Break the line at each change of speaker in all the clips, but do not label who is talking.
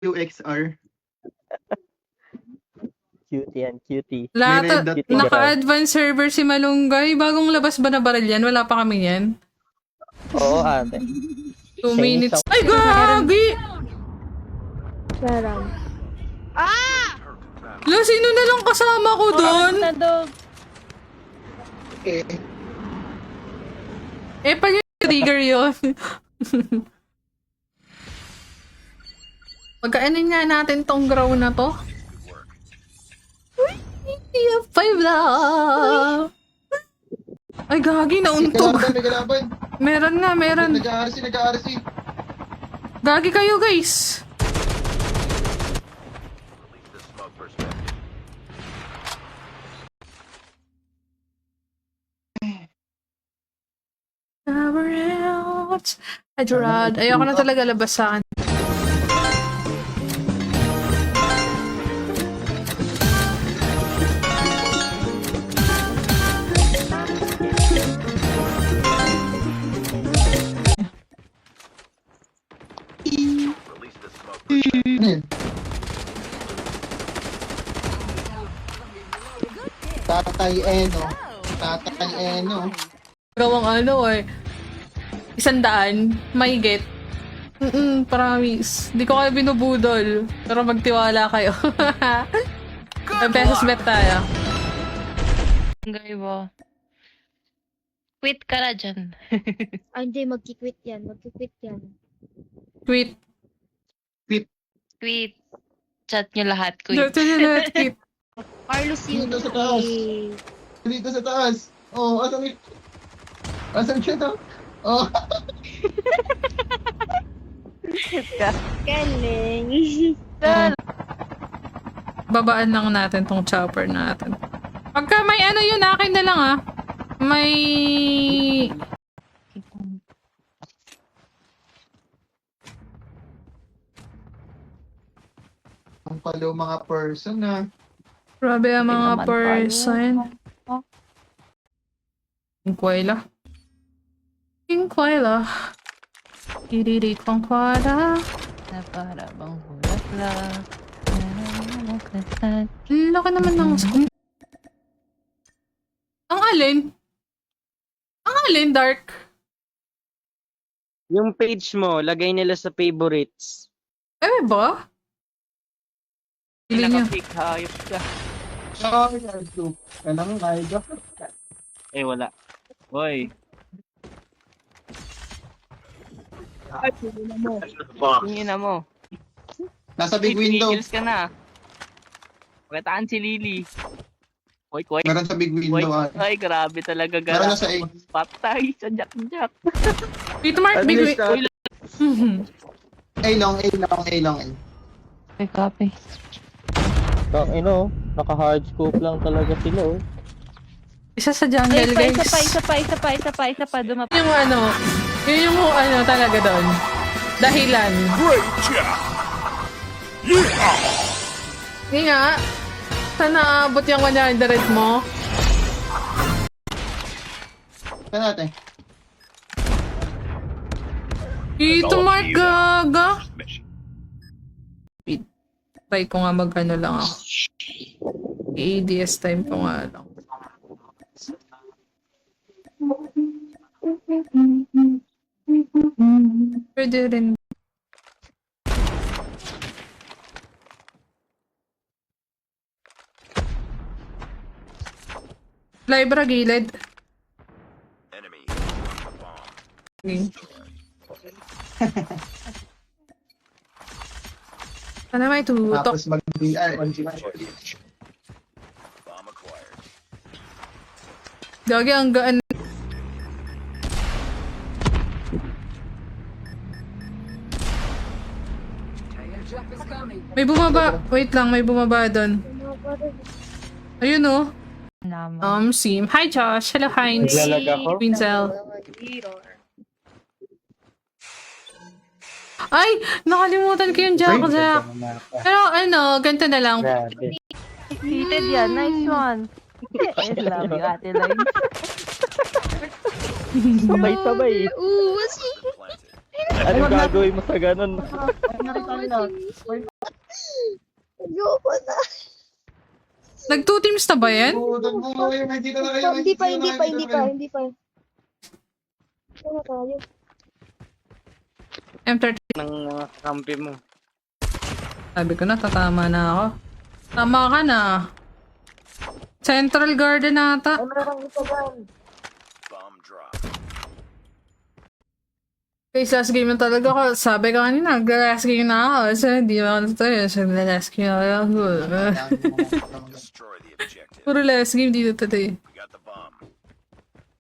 UXR.
Cutie yan, cutie.
Lahat,
May red dot pa.
naka-advance server si Malunggay. Bagong labas ba na baril yan? Wala pa kami yan.
Oo, ate.
2
Chinese
minutes.
sound.
Ay, gagi!
Sarang.
La, sino na lang kasama ko doon? Eh, pag yung trigger yun. Pagkaanin nga natin tong ground na to. Uy, 5 na. Ay, gagi, nauntog.
May kalaban.
Meron nga, meron.
Nag-RC.
Gagi kayo, guys. Never else. Gerard, ayoko na talaga labas sa akin.
Tatay Eno.
Gawang ano eh. 100, mahigit. Promise. Di ko kayo binubudol. Pero magtiwala kayo. May pesos bet tayo.
Gay ba? Quit ka na dyan.
Ay, hindi. Magki-quit yan.
Tweet.
Quit. Chat nyo lahat, quit.
Tweet.
Carlos yun.
Dito sa taas. Dito sa taas. Oh, asan siya to? Oh.
Galing.
Babaan lang natin tong chopper natin. Pagka may ano yun, akin na lang ah. May...
Ang palo mga person na.
Grabe ang mga
naman
person. Inquila. Iriri kongkwala.
Na para bang hulaklak.
Laki naman ng scoop. Ang alin? Ang alin, Dark?
Yung page mo, lagay nila sa favorites.
Eh ba? Pili niyo.
Naka-fake, hayop ka.
Oh, yardo. Kanang kaya.
Eh, wala. Hoy. Ay, tingin mo.
Nasa big window.
Kills ka na. Pagkataan si Lily. Oy, koy.
Meron sa big
Oy,
window.
ay, grabe talaga.
Meron na sa A.
Patay sa Jack.
Wait, Mark, big wait.
A long.
Okay, copy.
Naka-hard scope lang talaga sila, oh.
Isa sa jungle, guys.
Isa pa. Dumapa.
Yung ano, yun yung ano talaga doon. Dahilan. Hindi nga. Saan naabot yung 100 mo?
Saan natin?
Ito, Mark, gaga. Wait. Try ko nga mag-ano lang ako. ADS time ko nga lang. Pwede rin. Libra gilid. Okay. Sana may tutok.
Tapos mag-BR.
Gagi, ang gaan. May bumaba. Wait lang, may bumaba doon. Ayun oh.
Naman.
Sim. Hi Josh. Hello Heinz.
Naglalag ako.
Pincel. Ay! Nakalimutan ko yung Jack. Pero ano, ganito na lang.
Grabe.
Heated yan. Nice one. I love you, Ate Line.
Sabay-sabay.
Ooh, what's
Ano gagawin mo sa ganun?
Ayoko na.
Nag-2 teams na ba yan?
Putan mo, may dito na kayo.
Hindi pa. Ano tayo?
M30.
Ng mga kampi mo.
Sabi ko na, tatama na ako. Tama ka na. Central Garden ata. Guys, last game na talaga ako. Sabi ko kanina, last game na ako. So, hindi ako natayo. So, last game na ako. Puro last game dito today.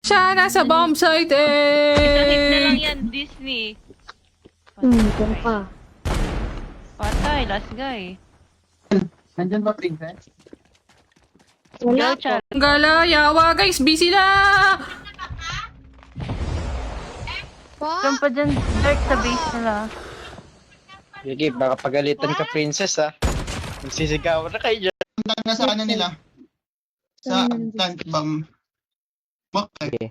Siya, nasa bomb site
Hit na lang
eh!
yan, Disney.
Kung pa.
Patay, last guy.
Nandyan ba, princess?
Wala
Go, Char.
Gala, yawa guys, busy na!
Diyan pa dyan, Dark, sa base nila.
Sige, baka pagalitan ka, princess, ha? Magsisigawan na kayo dyan.
Nasa ano nila? Sa plant bomb. Okay.
Okay.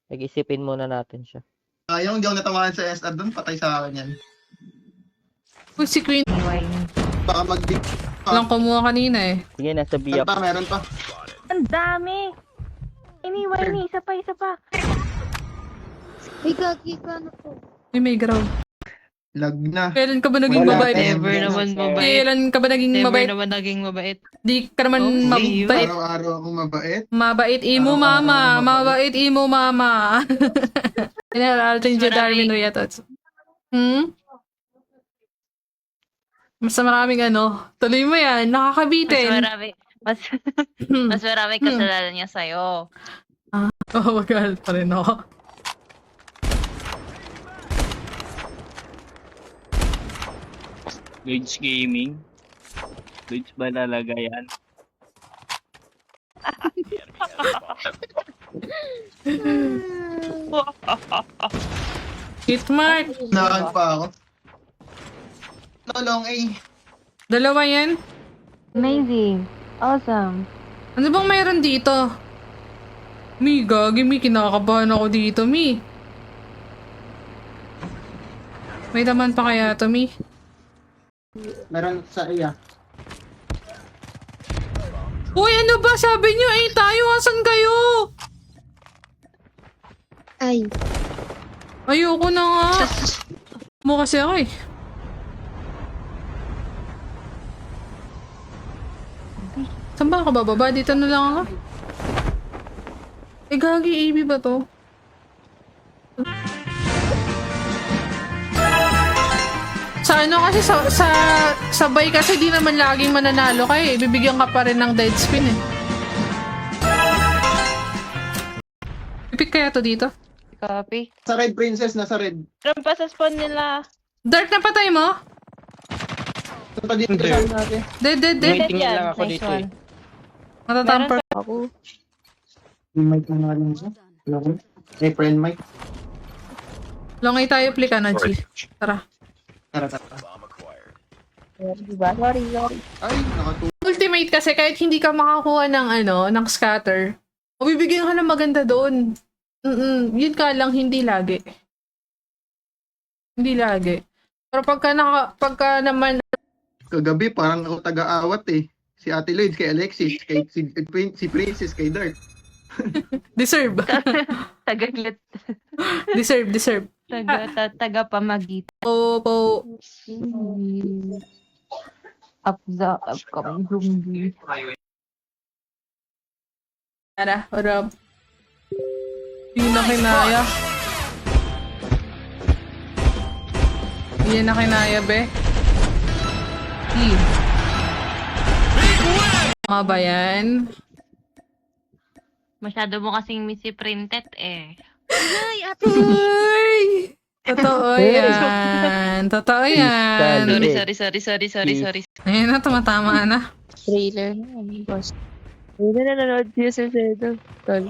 Pag-isipin muna natin siya.
Ayaw, hindi ako natamaan sa SR doon. Patay sa akin yan.
Uy, si Queen.
Baka mag-dig.
Lang kumuha kanina eh.
Sige, nasa
Meron
biyak.
pa, meron pa.
Ang dami! Anyway, isa pa.
May gagi ka na po.
Ay, may ground.
Lag na.
Kailan ka ba naging
Wala
mabait?
tayong
Never
ganun.
naman mabait.
Kailan ka ba naging
Never
mabait?
naman naging mabait.
Di ka naman
Oh,
mabait.
Araw-araw akong mabait.
Mabait imo
Araw-araw
mama.
ako
Mabait imo mama. General Alton J. Darwin Riatos. Mas maraming ano. Tuloy mo yan.
Mas
Nakakabitin.
marami. Mas marami kasalanan niya sa'yo.
Oh, magagal pa rin ako.
Gage Gaming. Gage ba talaga yan?
Hitmark.
Nakan pa ako. Nolong eh.
Dalawa yan.
Amazing. Awesome.
Ano bang mayroon dito? Mi, gagi, Mi. Kinakabahan ako dito, Mi. May laman pa kaya to, Mi?
Meron sa iya.
Uy, ano ba? Sabi niyo, tayo. Asan kayo?
Ay.
Ayoko na nga. Mo kasi ako eh. Saan ba ako bababa? Dito na lang ako. Eh, gagi, AB ba to? Sa ano kasi, sa sabay kasi di naman laging mananalo kayo eh. Bibigyan ka pa rin ng dead spin eh. Ipik kaya to dito?
Copy.
Sa red princess, nasa red.
Meron pa sa spawn nila.
Dark na patay mo?
Ito pa dito sa natin.
Dead.
Waiting lang ako dito, eh.
Matatampar.
Ako.
Yung mic na nga lang siya. Long. Eh, friend mic.
Longay tayo, plika na, G. Tara.
Tara.
Diba? Sorry.
Ay, nakatulog.
Ultimate kasi kahit hindi ka makakuha ng ng scatter, o bibigyan ka ng maganda doon. Yun ka lang, hindi lagi. Hindi lagi. Pero pagka naman,
Kagabi, parang ako taga-awat eh. Si Ate Lloyd, kay Alexis, si Princess, kay Dart.
deserve.
Tagalit.
deserve.
Taga pamagit.
Po.
Up the upcoming zombie.
Tara, harap. Hindi na kinaya. Hindi na kinaya, be. Tama ba yan?
Masyado mo kasing misiprinted eh.
Ay, ate.
Uy! Totoo yan. Totoo yan.
Sorry.
Ayun na, tumatama na.
Trailer na. Boss. Hindi na nanonood siya sa Zedo. Tol.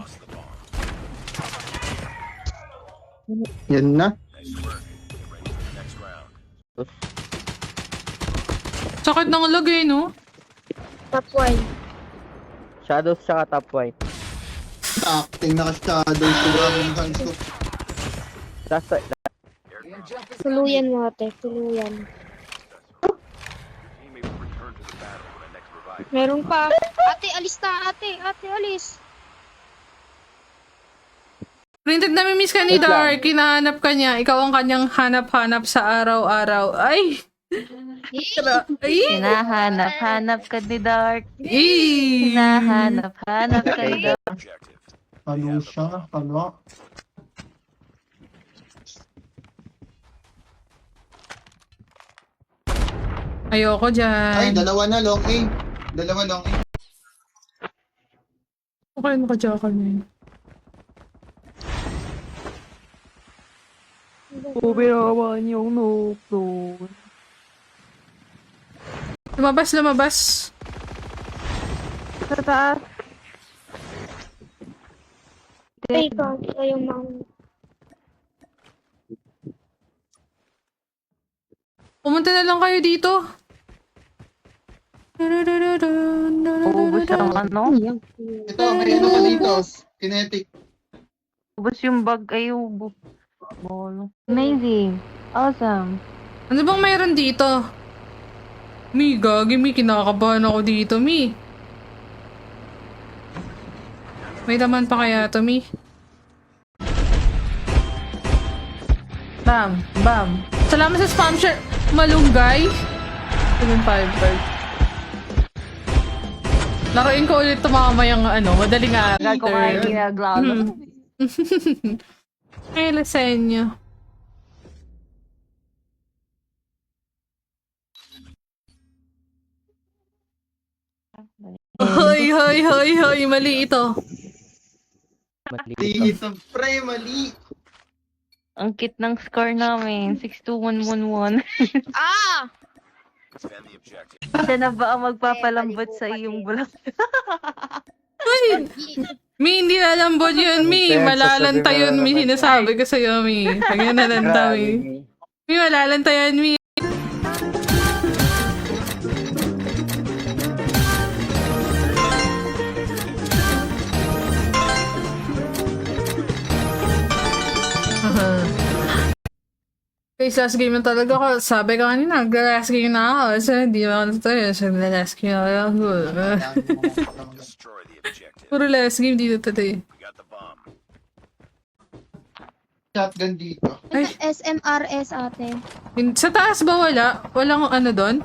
Yan na.
Sakit ng lagay, no?
Top 1.
Shadows tsaka top white.
Acting naka-shadow. Sigurado ng hands ko.
Last
Tuluyan mo ate, tuluyan. Meron pa. Ate, alis na ate. Ate, alis.
Printed na miss ka ni
Wait lang.
Dark. Hinahanap ka niya. Ikaw ang kanyang hanap-hanap sa araw-araw. Ay! Ay!
Hinahanap-hanap ka ni Dark.
Ay!
Hinahanap-hanap ka ni Dark.
Ano siya? Ano?
Ayoko dyan.
dalawa na long A. Dalawa long A.
Okay, naka-jackal na yun.
Ubi naman yung noob doon.
Lumabas, lumabas.
Sa taas.
Ay, ikaw, kayo mang...
Pumunta na lang kayo dito.
Ubus yung ano.
Ito, may ano ka dito. Kinetic.
Ubus yung bag ay ubus. Bolo. Amazing. Awesome.
Ano bang mayroon dito? Mi, gagi, Mi. Kinakabahan ako dito, Mi. May laman pa kaya to, Mi? Bam, bam. Salamat sa spam share. Malunggay. 755. Laruin ko ulit ito mamayang ano, madaling araw.
Gago ka yung ginaglago.
Ay, lasenyo. Hoy, hoy, hoy, hoy. Mali ito.
Mali
Mali
ito.
ito, pre, mali.
Ang kit ng score namin. 62111.
Ah!
Siya na ba ang magpapalambot sa iyong bulak?
Uy! Mi, hindi lalambot yun, Mi. Malalanta yun, Mi. Sinasabi ko sa'yo, Mi. Kaya nalanta, Mi. Mi, malalanta yan, Mi. Guys, last game na talaga ako. Sabi ko kanina, last game na ako. So, hindi ako natutuloy. So, last game na ako. Puro last game dito today.
Shotgun dito.
Ay.
SMRS ate.
Sa taas ba wala? Walang ano doon?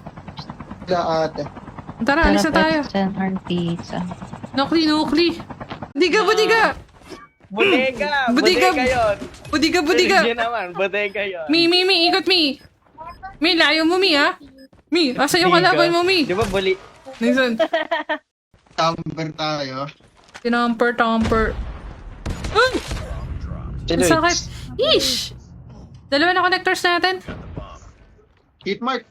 Wala ate.
Tara, alis na tayo.
Our pizza.
Nukli, nukli. Budiga, budiga!
Bodega!
Budiga.
Bodega yun!
Budiga, budiga!
Yun naman, bodega yun.
Mi, ikot, Mi! Mi, layo mo, Mi, ha? Mi, asa yung kalaban mo, Mi?
Di ba buli?
Nisan,
Tamper tayo.
tinamper. Ay! Ang sakit. Ish! Dalawa na connectors natin.
Hit mark.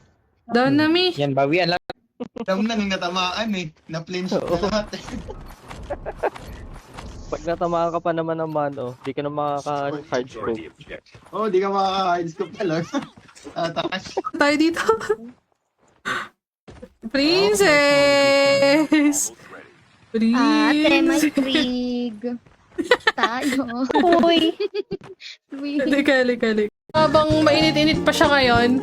Down na, Mi.
Yan, bawian lang.
Alam na nung natamaan eh. Na-flinch lahat eh.
Pag natamaan ka pa naman ng mano, di ka na makaka-hard scope.
Oh, di ka makaka-hide scope talaga. Takas.
Tayo dito. Princess!
Ate, may
Princess!
trig. Tayo.
Uy!
Kali. Habang mainit-init pa siya ngayon,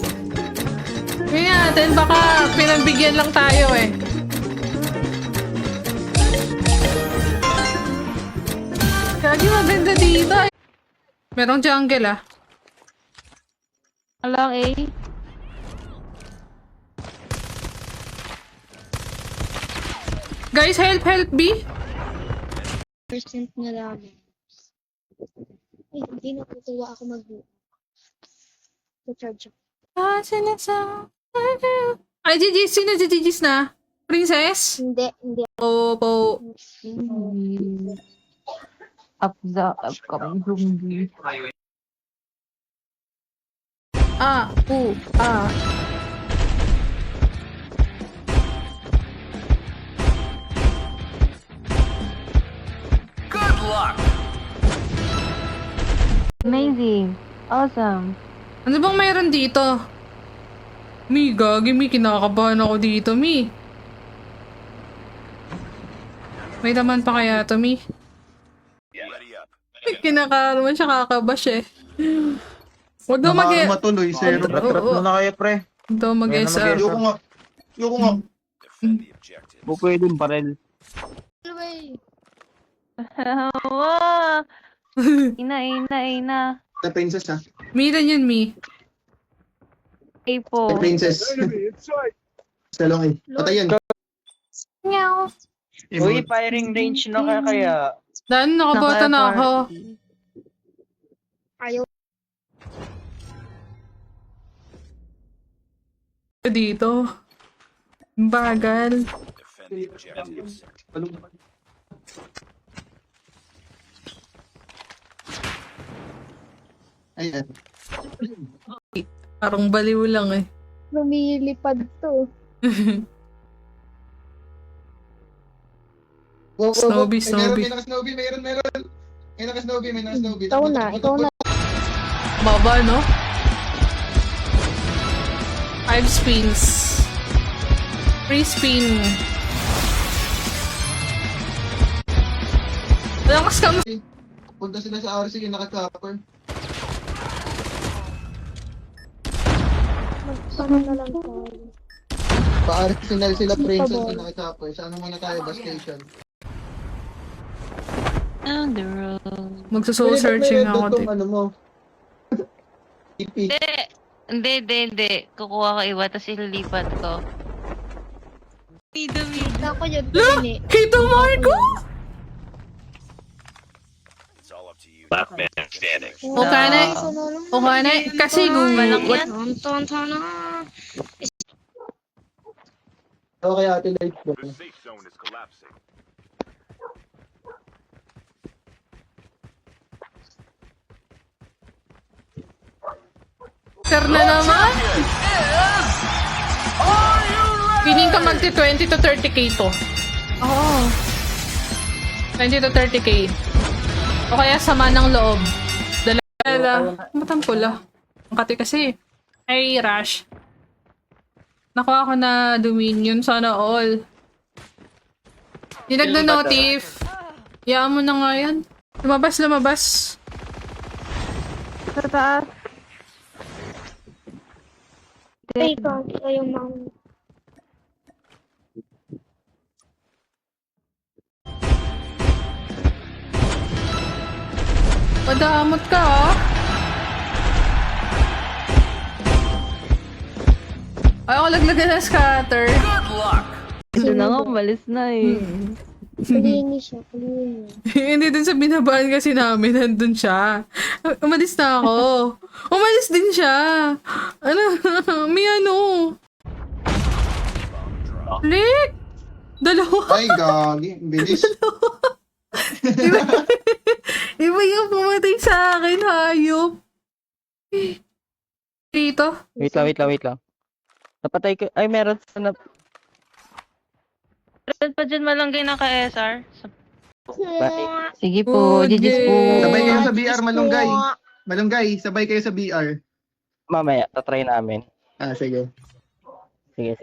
ngayon natin, baka pinambigyan lang tayo eh. Kagi maganda dito. Merong jungle ah.
Alang eh.
Guys, help, B.
Percent na lang. Ay, hindi natutuwa ako mag-charge ako.
Ay, GG's. Sino GG's na? Princess?
Hindi.
Opo.
Up the upcoming zombie.
Ah.
Amazing. Awesome.
Ano bang mayroon dito? Mi, gagi, Mi. Kinakabahan ako dito, Mi. May laman pa kaya to, Mi? Kinakaroon siya kakabash eh. Huwag daw
Nakarama tuloy, zero.
Rat mo
na kayo, pre.
Huwag daw mag-SR.
Ayoko nga. Ayoko nga.
Bu pwedeng barel.
Way.
Wow. Ina.
The princess ha.
Miran yun, Mi.
The
Apo.
princess. Salong eh. Patay yan.
Meow.
Uy, firing range na kaya.
Dan, nakabota na ako.
Ayaw.
Dito. Bagal.
Ayan.
Parang baliw lang eh.
Lumilipad to.
Snowbie,
Ay,
Snowbie.
May naka-Snowbie, meron. May naka-Snowbie.
Ikaw na.
Baba, no? 5 spins. Free spin. Lakas ka mo.
Punta sila sa RC, yung naka-chopper.
Magsama na lang tayo.
Pa-Arsenal sila princess yung naka-chopper. Saan muna tayo, bus station?
On the road.
Magsa-soul searching ako.
Itong ano mo. TP.
Hindi. Kukuha ko iba, tapos ililipat ko.
Kita ko yun.
Look! Kita Marco! Okay na. Okay na. Kasi
Walang yan.
Okay, Ate Light.
Sir na naman. Piling ka magti 20 to 30k to. Oo. 20 to 30k. O kaya sama ng loob. Dala. Matampula. Ang kati kasi. Ay, Rush. Nakuha ko na Dominion. Sana all. Nilag na notif. Iyaan mo na nga yan. Lumabas.
Sa taas.
Ay, kayo mang.
Padamot ka, ah. Ay, ako laglagan na scatter.
Doon na nga, umalis na eh.
Kulinis siya.
Hindi dun sa binabaan kasi namin, nandun siya. Umalis na ako. Umalis din siya. Ano? May ano? Flick! Dalawa.
Ay, gagi. Ang bilis.
Iba yung pumatay sa akin, hayop. Dito.
Wait lang. Napatay ko. Ay, meron sa
Meron pa dyan malunggay na ka-SR. Sige
Oh,
po, GG's po.
yeah.
Sabay kayo sa BR, Malunggay. Malunggay, sabay kayo sa BR.
mamaya, tatry namin.
Ah, sige.
Sige.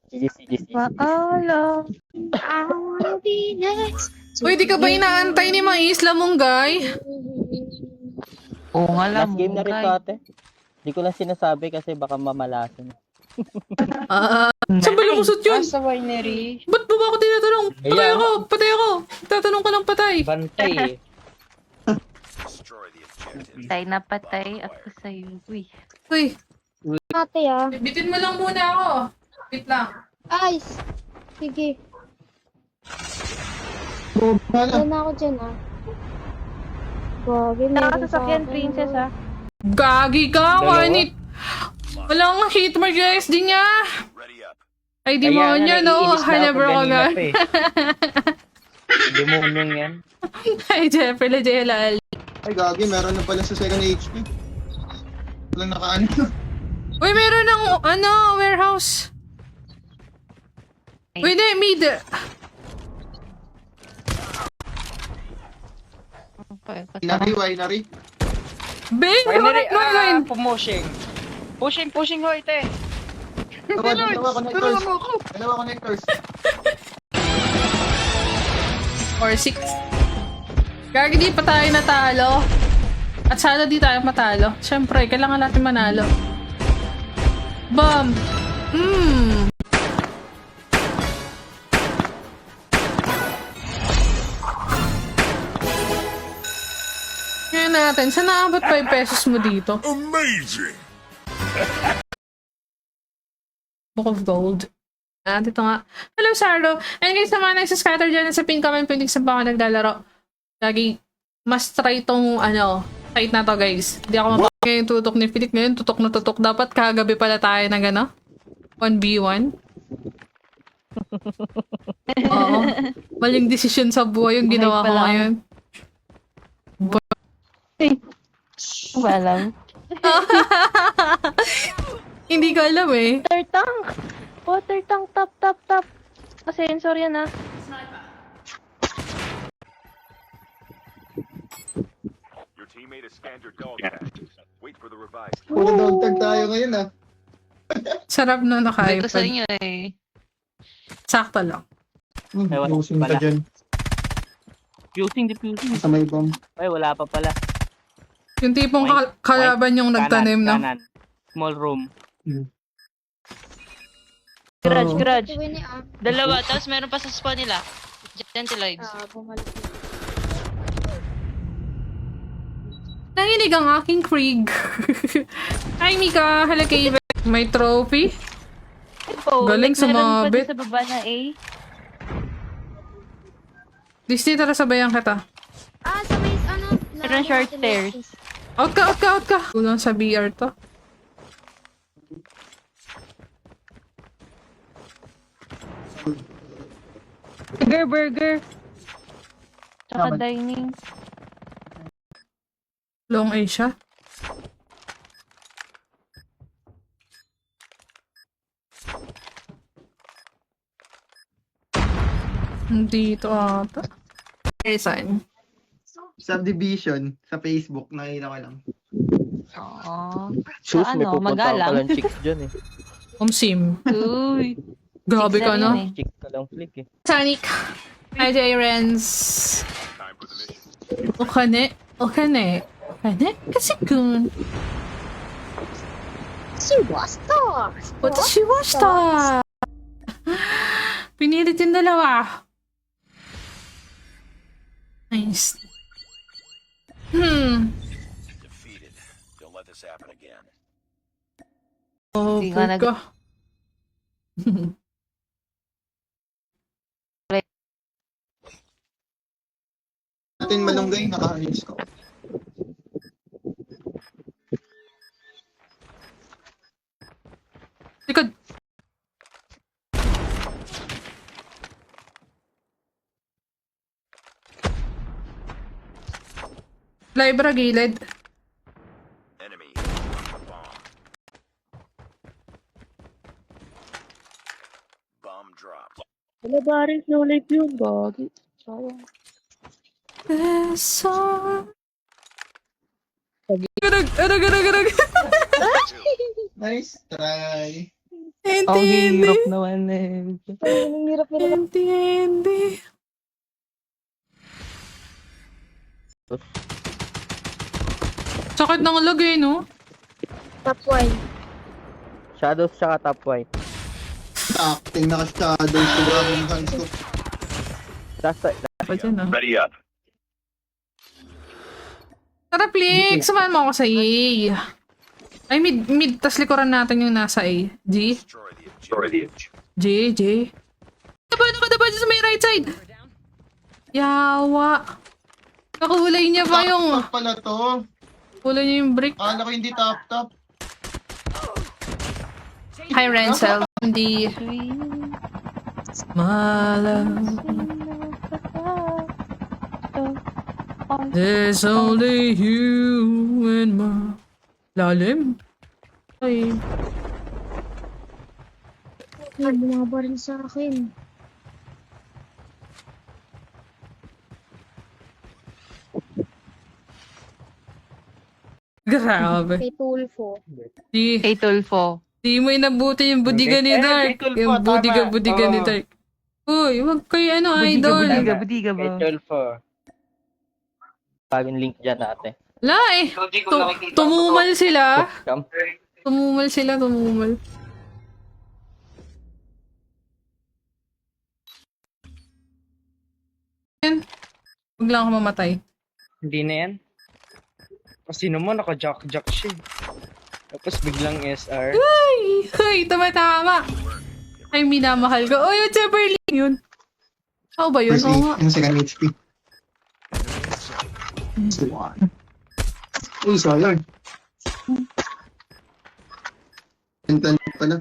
GG.
Paalam.
I wanna be next.
Uy, di ka ba inaantay ni mga isla mong guy?
Oo nga lang.
Last game na rin to, ate. Di ko lang sinasabi kasi baka mamalasan.
Saan ba lumusot yun?
Sa winery.
Ba't ba ako tinatanong? Patay ako. Tatanong ka lang patay.
Bantay eh.
Patay na patay ako sa'yo. Uy.
Uy,
Ate
bitin mo lang muna ako. Wait lang.
Ice. Sige.
Boba na.
Wala na ako dyan Gagi, meron
Nakasasakyan,
sa
princess
akin.
Gagi ka, wanit. Walang hit mark yung SD niya. Ay, demonyo, no? Hanap ko nga.
Demonyong yan.
Ay, Jeffrey, Lajela.
Ay, gagi. Meron na pala sa second HP. Walang nakaano.
Uy, meron ng, warehouse. Uy, hindi, mid.
Winery.
Bang!
Winery,
Winery!
Pushing ho, ite.
Dalawa connectors.
Or 6. Gagi, di pa tayo natalo. At sana di tayo matalo. Siyempre, kailangan natin manalo. Bam! Ngayon natin, saan naabot 5 pesos mo dito?
Amazing!
Book of Gold. Ah, dito nga. Hello, Sardo. And guys, naman nagsascatter dyan sa pin comment pwede sa baka naglalaro. Lagi, mas try tong, site na to, guys. Hindi ako mapakinggan yung tutok ni Philip. Ngayon, tutok na tutok. Dapat kagabi pala tayo ng 1v1. Oo. Maling desisyon sa buhay yung ginawa ko ngayon.
Hindi ko alam.
Hindi ko alam eh.
Water tank! Water tank, top. Sensor yan ah.
Your teammate has scanned your dog tag. Wait for the revive.
Puro dog tag tayo ngayon ah.
Sarap na
Ito sa
naka-iPad.
inyo eh.
Sakto lang.
Using ka dyan.
Defusing.
Sa may bomb.
Ay, wala pa pala.
Yung tipong kalaban yung nagtanim na.
Kanan. Small room.
Garage.
Tuwin ni
Dalawa, tapos meron pa sa spawn nila. Gentle lives.
bumalik.
Nanginig ang aking Krieg. Hi, Mika. Hello, Kevin. May trophy? Galing sumabit.
Meron pa sa baba na A.
Disney, tara sabayan kita.
Sa may,
Meron short stairs.
Out ka. Kulang sa BR to.
Burger. Tsaka dining.
Long Asia. Dito ata. Saan?
Subdivision sa Facebook, nakita ko lang.
Oo.
Sus, may
ano,
pupunta
magalang.
ka palang chicks dyan eh.
Sim.
Uy.
Grabe ka, no?
Eh.
Chick ka lang flick eh.
Sonic. Hi, Jyrens.
Time for the mission.
Okane. Kasi kun. Watashi wa shita. Pinilit yung dalawa. Nice.
Defeated. Don't let this happen again.
Oh,
Hindi nga
ka.
Natin malunggay, naka-ayos ko.
Likod. Libra gilid.
Enemy. Bomb. Bomb dropped.
Wala ba rin slow life yun, gagi. Sayang.
Garag.
Nice try.
Ang hirap naman eh.
Hindi. Sakit ng lagay, no?
Top 1.
Shadows tsaka top white.
Acting naka-shadow sa grabing hands ko.
Pa dyan, ah.
Ready up.
Tara, Flick! Samahan mo ako sa A. Ay, mid. Tas likuran natin yung nasa A. G.
Destroy the
J. Nakadaba dyan sa may right side! Yawa. Nakahulay niya pa yung...
Top pala to.
Hulay niya yung brick.
Akala ko hindi top.
Hi, Renzel. Hindi. Malam. There's only you and my... Lalim. Ay.
Bumaba rin sa akin.
Grabe.
Kay Tulfo.
Di,
Kay Tulfo.
di mo inabuti yung budiga ni Dark. Yung budiga ni Dark. Uy, wag kayo idol.
Budiga ba?
Kay 12 Bagong link dyan ate.
Wala eh. Tumumal sila.
Cam.
Tumumal sila, tumumal. Yan. Huwag lang ako mamatay.
Hindi na yan. Kasi naman naka-jack siya. Tapos biglang SR.
Ay, tama-tama. Ay, minamahal ko. Oh, yun, Cheverly. Yun. Ako ba yun?
First
Oo nga.
yung second HP. Uy, sayang. Tentan pala.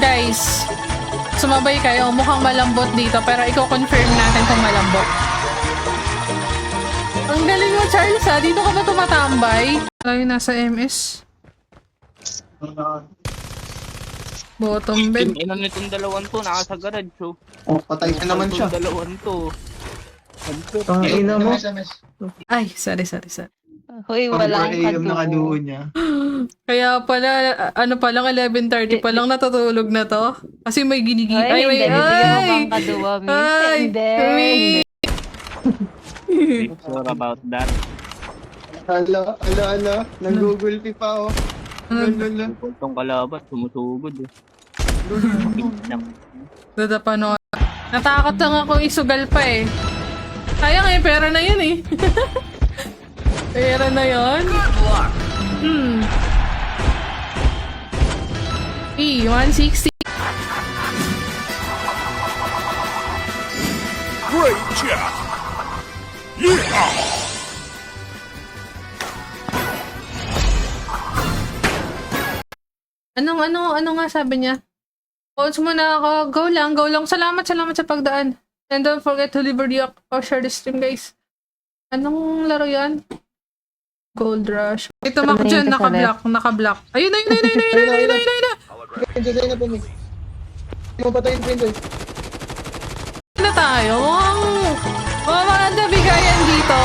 Guys, sumabay kayo. Mukhang malambot dito, pero i-confirm natin kung malambot. Ang galing mo, Charles, ha? Dito ka ba tumatambay? Tayo nasa MS. Bottom bed.
Ino nitong dalawan to, nasa garage, so.
Oh, patay na naman siya.
Itong dalawan to.
Ang ina mo.
Ay, sorry.
Hoy, walang
AM na
kadugo.
kaduo niya.
Kaya pala, ano pa lang, 11:30 pa lang natutulog na to. Kasi may ginigi.
Ay, hindi. Bibigyan mo
ay!
bang kaduwa, Mi?
Ay!
Hindi.
Mi!
Not sure about that.
Ala. Nag-Google Pay pa, oh. Lala.
Itong kalaban, sumusugod eh.
Dadapa no. Natakot lang ako isugal pa eh. Sayang eh, pera na yun eh. Pera na yun. E160.
Great job! Yeah!
Ano nga sabi niya? Coach mo na ako. Go lang. Salamat sa pagdaan. And don't forget to leave a react or share the stream, guys. Anong laro yan? Gold Rush. Ito mak dyan, naka-block. Ayun.
Princess, ayun na po, Miss. Hindi mo patayin, Princess.
Na tayo. Mga nabigayan dito.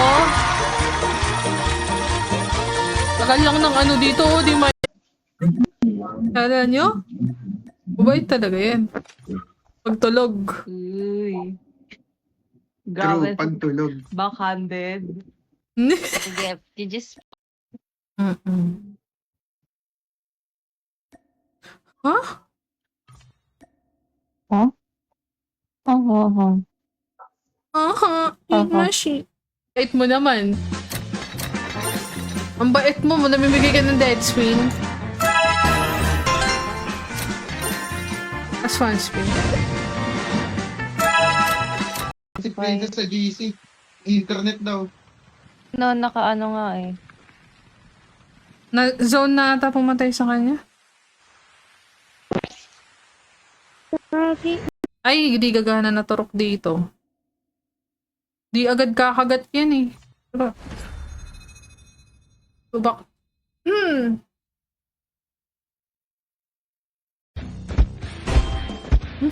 Tagal lang ng ano dito, di ma... Kala nyo? Mabait talaga yan. Pagtulog.
Uy.
True,
Grabe.
pagtulog.
Backhanded.
Sige, you just...
Huh? Imashi. Bait mo naman. Ang bait mo, namimigay ka ng dead screen. As one screen.
Si Princess sa GC. Internet daw.
No, naka-ano nga eh.
Na zone na ata pumatay sa kanya.
Grabe.
Ay, di gagana na turok dito. Di agad kakagat yan eh. Diba? Tubak.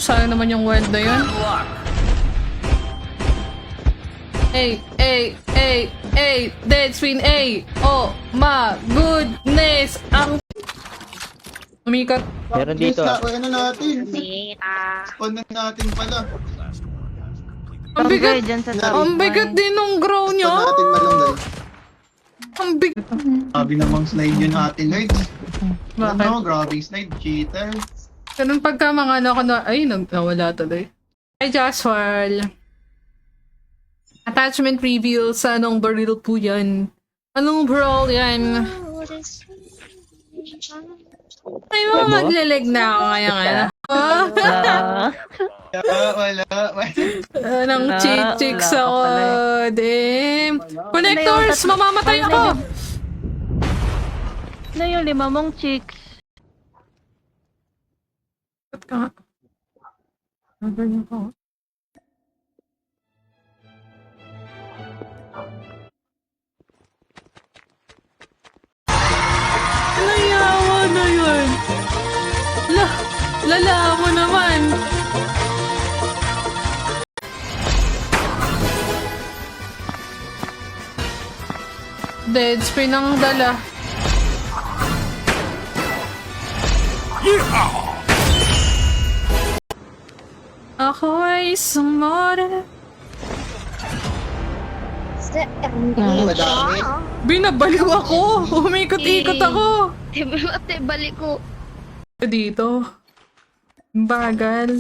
Sayang naman yung word na yun. Dead screen A. Oh my goodness. Ang umikat.
Meron dito ah.
Ano natin? On na natin pala.
Ang bigat.
Dyan sa top.
Ang bigat din nung grow
On
nyo.
natin malunggay.
Ang bigat.
Sabi namang slide yun natin, Lloyd.
Bakit?
Ano, grabe slide, cheater.
Ganun pagka mga ano ko na, ay, nawala tuloy. Hi, Joshua. Attachment reveal sa anong barrel po yan. Anong brawl yan? Ay, mga maglalag na ako ngayon.
Wala.
Anong chicks ako. Damn. Connectors, mamamatay ako.
Ano yung 5 mong chicks?
Ba't ka nga? Ganyan ko. Nayawa na yun. Lala mo naman. Dead spin ang dala. Ako ay sumora.
Madami.
Binabaliw ako! Umikot-ikot ako!
Ate, balik ko.
Dito. Bagal.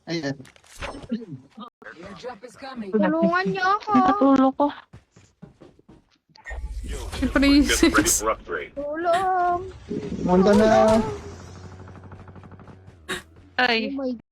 Ayan.
Tulungan niyo ako.
Nakatulog ko.
Si
Get ready
Princess.
for upgrade.
Tulong.
Monta na.
Oh
Ay.
my